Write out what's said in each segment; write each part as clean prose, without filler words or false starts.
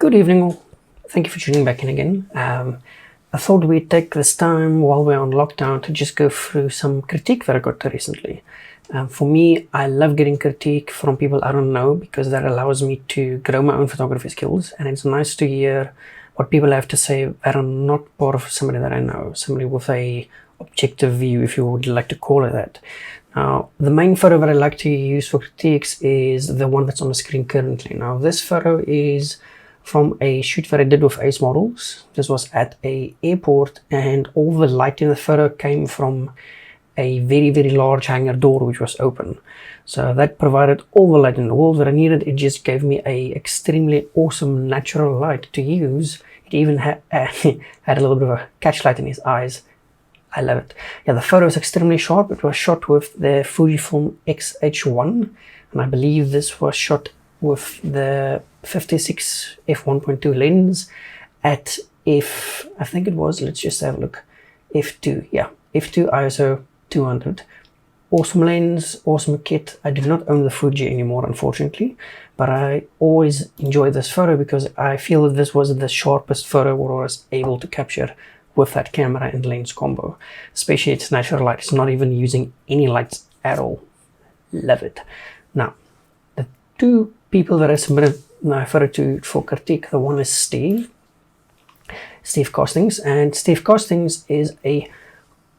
Good evening, all. Thank you for tuning back in again. I thought we'd take this time while we're on lockdown to just go through some critique that I got recently. For me, I love getting critique from people I don't know because that allows me to grow my own photography skills, and it's nice to hear what people have to say that are not part of somebody that I know, somebody with a objective view, if you would like to call it that. Now, the main photo that I like to use for critiques is the one that's on the screen currently. Now, this photo is from a shoot that I did with Ace Models. This was at a airport, and all the light in the photo came from a very large hangar door which was open. So that provided all the light in the world that I needed. It just gave me a extremely awesome natural light to use. It even had a little bit of a catchlight in his eyes. I love it. Yeah, the photo is extremely sharp. It was shot with the Fujifilm X-H1, and I believe this was shot with the 56 f1.2 lens at I think it was, let's just have a look, f2, yeah, f2 ISO 200. Awesome lens, awesome kit. I do not own the Fuji anymore, unfortunately, but I always enjoy this photo because I feel that this was the sharpest photo I was able to capture with that camera and lens combo, especially its natural light. It's not even using any lights at all. Love it. Now, the two people that I submitted my photo to for critique, the one is Steve Costings, and Steve Costings is a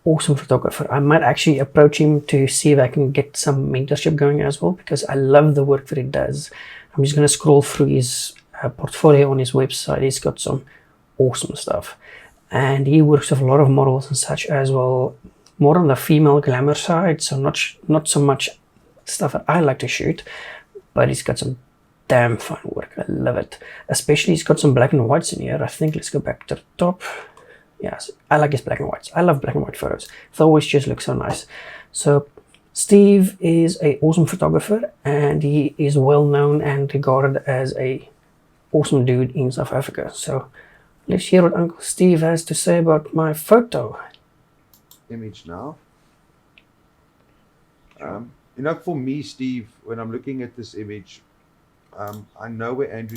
awesome photographer. I might actually approach him to see if I can get some mentorship going as well, because I love the work that he does. I'm just going to scroll through his portfolio on his website. He's got some awesome stuff, and he works with a lot of models and such as well, more on the female glamour side, so not so much stuff that I like to shoot, but he's got some damn fine work. I love it. Especially he's got some black and whites in here. I think let's go back to the top. Yes, I like his black and whites. I love black and white photos. They always just look so nice. So Steve is an awesome photographer, and he is well known and regarded as a awesome dude in South Africa. So let's hear what Uncle Steve has to say about my photo. Image now. For me, Steve, when I'm looking at this image, I know where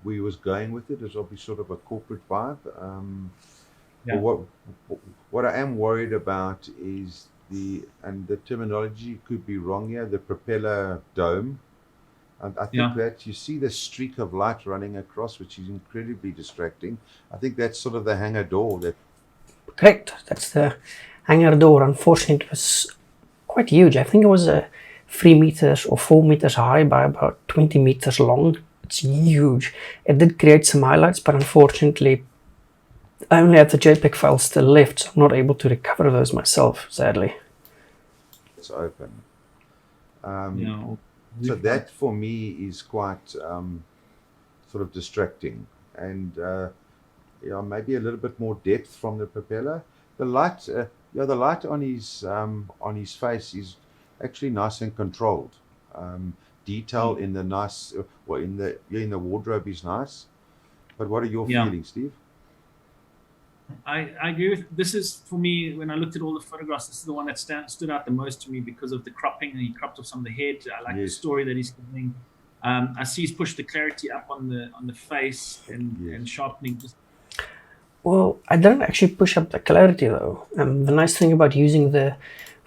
he was going with it. It's obviously sort of a corporate vibe. But Yeah. what I am worried about is the terminology could be wrong here. The propeller dome. And I think Yeah. that you see the streak of light running across, which is incredibly distracting. I think that's sort of the hangar door that. Correct. That's the hangar door. Unfortunately, it was quite huge. I think it was 3 meters or 4 meters high by about 20 meters long. It's huge. It did create some highlights, but unfortunately, I only have the JPEG files still left, so I'm not able to recover those myself, sadly. It's open. Yeah. So that for me is quite sort of distracting, and maybe a little bit more depth from the propeller. The light on his face is actually nice and controlled. Detail in the nice, well, in the wardrobe is nice. But what are your Yeah. feelings, Steve? I agree with this. Is for me, when I looked at all the photographs, this is the one that stood out the most to me because of the cropping, and he cropped off some of the head. I like the Yes. story that he's giving. I see he's pushed the clarity up on the face and Yes. and sharpening. Well, I didn't actually push up the clarity though. The nice thing about using the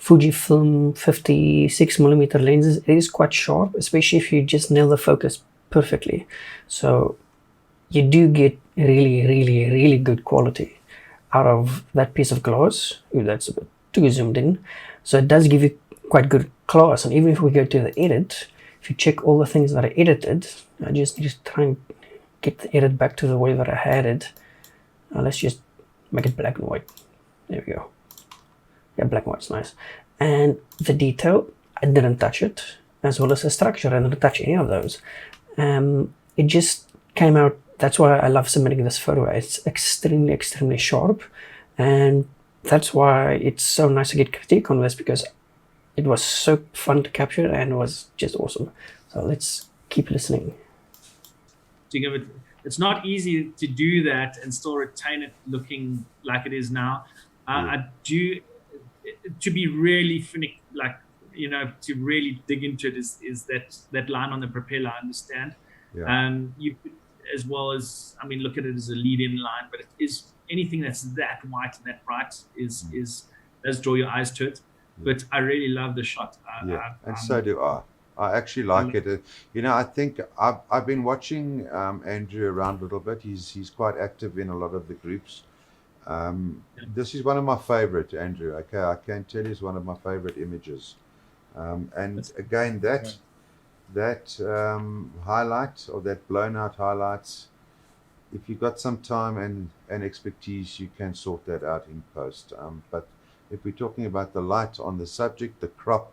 Fujifilm 56mm lenses, it is quite sharp, especially if you just nail the focus perfectly. So you do get really good quality out of that piece of glass. Ooh, that's a bit too zoomed in. So it does give you quite good class. And even if we go to the edit, if you check all the things that I edited, I just need to try and get the edit back to the way that I had it. Let's just make it black and white. There we go. Yeah, black and white's nice. And the detail, I didn't touch it, as well as the structure. I didn't touch any of those. It just came out. That's why I love submitting this photo. It's extremely sharp, and that's why it's so nice to get critique on this, because it was so fun to capture and it was just awesome. So let's keep listening. To give it, it's not easy to do that and still retain it looking like it is now. I do, to be really finicky, like, to really dig into it is that line on the propeller. I understand. Yeah. You as well as, I mean, look at it as a lead-in line, but it is anything that's that white and that bright does draw your eyes to it. But I really love the shot. And so do I. I actually like it. You know, I think I've been watching Andrew around a little bit. He's quite active in a lot of the groups. This is one of my favorite, Andrew. Okay, I can tell you it's one of my favorite images. And again, that highlight or that blown out highlights, if you've got some time and expertise, you can sort that out in post. But if we're talking about the light on the subject, the crop,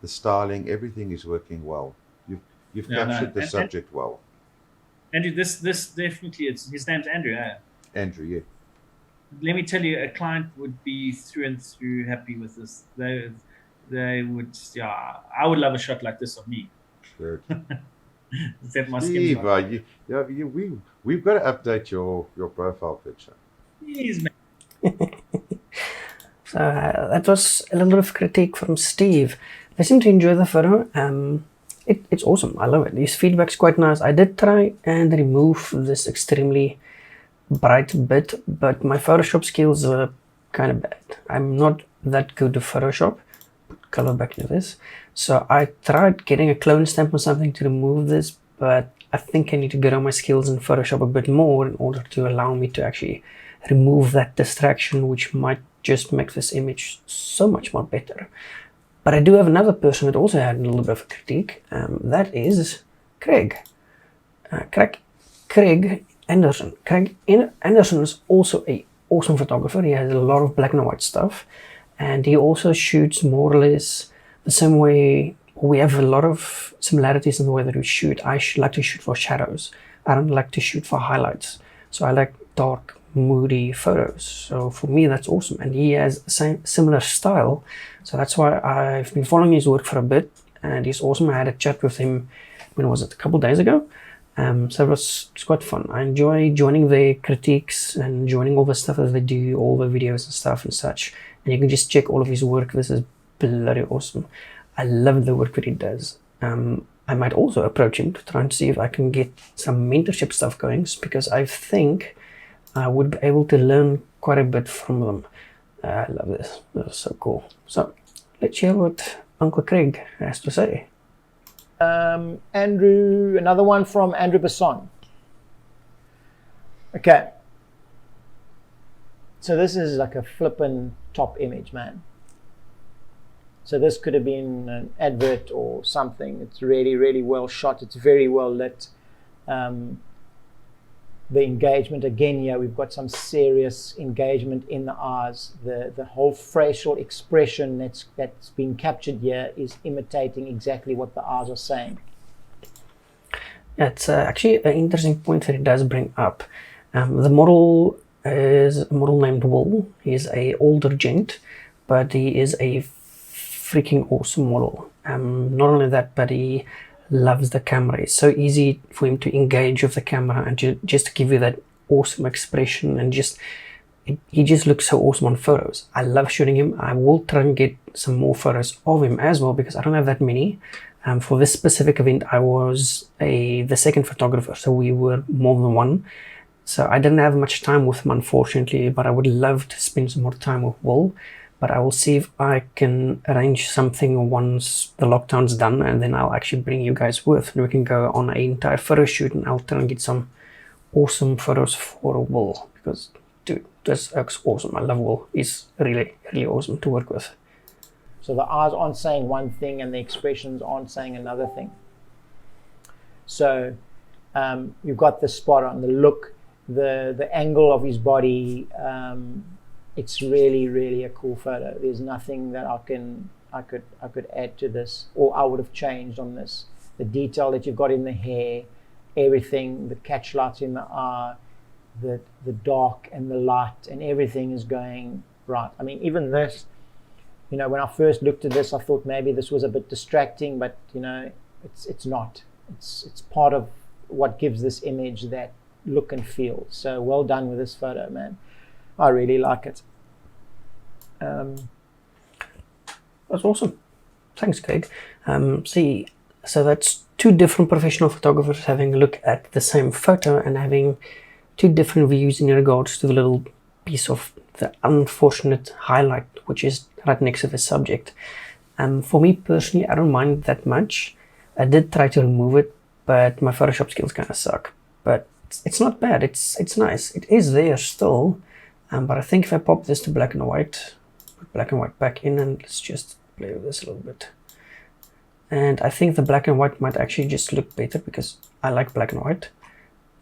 the styling, everything is working well. You've captured the subject well. Andrew, this definitely, his name's Andrew. Andrew, yeah. Let me tell you, a client would be through and through happy with this. They would, yeah. I would love a shot like this of me. Good. Set my Steve, skin we've got to update your profile picture. Please, man. So that was a little bit of critique from Steve. I seem to enjoy the photo. It's awesome. I love it. His feedback's quite nice. I did try and remove this extremely bright bit, but my Photoshop skills are kind of bad. I'm not that good at Photoshop. Put color back into this. So I tried getting a clone stamp or something to remove this, but I think I need to get on my skills in Photoshop a bit more in order to allow me to actually remove that distraction, which might just make this image so much more better. But I do have another person that also had a little bit of a critique. That is Craig. Craig Anderson. Craig Anderson is also an awesome photographer. He has a lot of black and white stuff, and he also shoots more or less the same way. We have a lot of similarities in the way that we shoot. I like to shoot for shadows. I don't like to shoot for highlights. So I like dark, moody photos. So for me, that's awesome. And he has the same similar style. So that's why I've been following his work for a bit, and he's awesome. I had a chat with him, when was it, a couple of days ago? So it was quite fun. I enjoy joining the critiques and joining all the stuff that they do, all the videos and stuff and such. And you can just check all of his work. This is bloody awesome. I love the work that he does. I might also approach him to try and see if I can get some mentorship stuff going, because I think I would be able to learn quite a bit from them. I love this. This is so cool. So let's hear what Uncle Craig has to say. Andrew, another one from Andrew Besson. Okay. So this is like a flippin' top image, man. So this could have been an advert or something. It's really, really well shot. It's very well lit. The engagement, again, here we've got some serious engagement in the eyes. The whole facial expression that's been captured here is imitating exactly what the eyes are saying. Yeah, it's actually an interesting point that it does bring up. The model is a model named Will. He's a older gent, but he is a freaking awesome model. Not only that, but he loves the camera. It's so easy for him to engage with the camera and just to give you that awesome expression, and he just looks so awesome on photos. I love shooting him. I will try and get some more photos of him as well, because I don't have that many. For this specific event, I was the second photographer, so we were more than one. So I didn't have much time with him, unfortunately, but I would love to spend some more time with Will. But I will see if I can arrange something once the lockdown's done, and then I'll actually bring you guys with, and we can go on an entire photo shoot, and I'll try and get some awesome photos for Will, because dude, this looks awesome. I love Will. He's really, really awesome to work with. So the eyes aren't saying one thing and the expressions aren't saying another thing. So you've got the spot on, the look, the angle of his body. It's really, really a cool photo. There's nothing that I could add to this, or I would have changed on this. The detail that you've got in the hair, everything, the catch lights in the eye, the dark and the light, and everything is going right. I mean, even this, you know, when I first looked at this, I thought maybe this was a bit distracting, but you know, it's not. It's part of what gives this image that look and feel. So well done with this photo, man. I really like it. That's awesome. Thanks, Craig. See, So that's two different professional photographers having a look at the same photo and having two different views in regards to the little piece of the unfortunate highlight, which is right next to the subject. For me personally, I don't mind that much. I did try to remove it, but my Photoshop skills kind of suck. But it's not bad. It's nice. It is there still. But I think if I pop this to black and white, put black and white back in, and let's just play with this a little bit. And I think the black and white might actually just look better because I like black and white.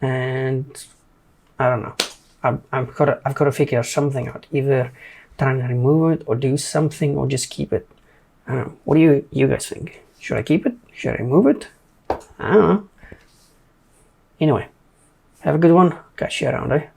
And I don't know. I've got to figure something out. Either try and remove it or do something or just keep it. I don't know. What do you guys think? Should I keep it? Should I remove it? I don't know. Anyway, have a good one. Catch you around, eh?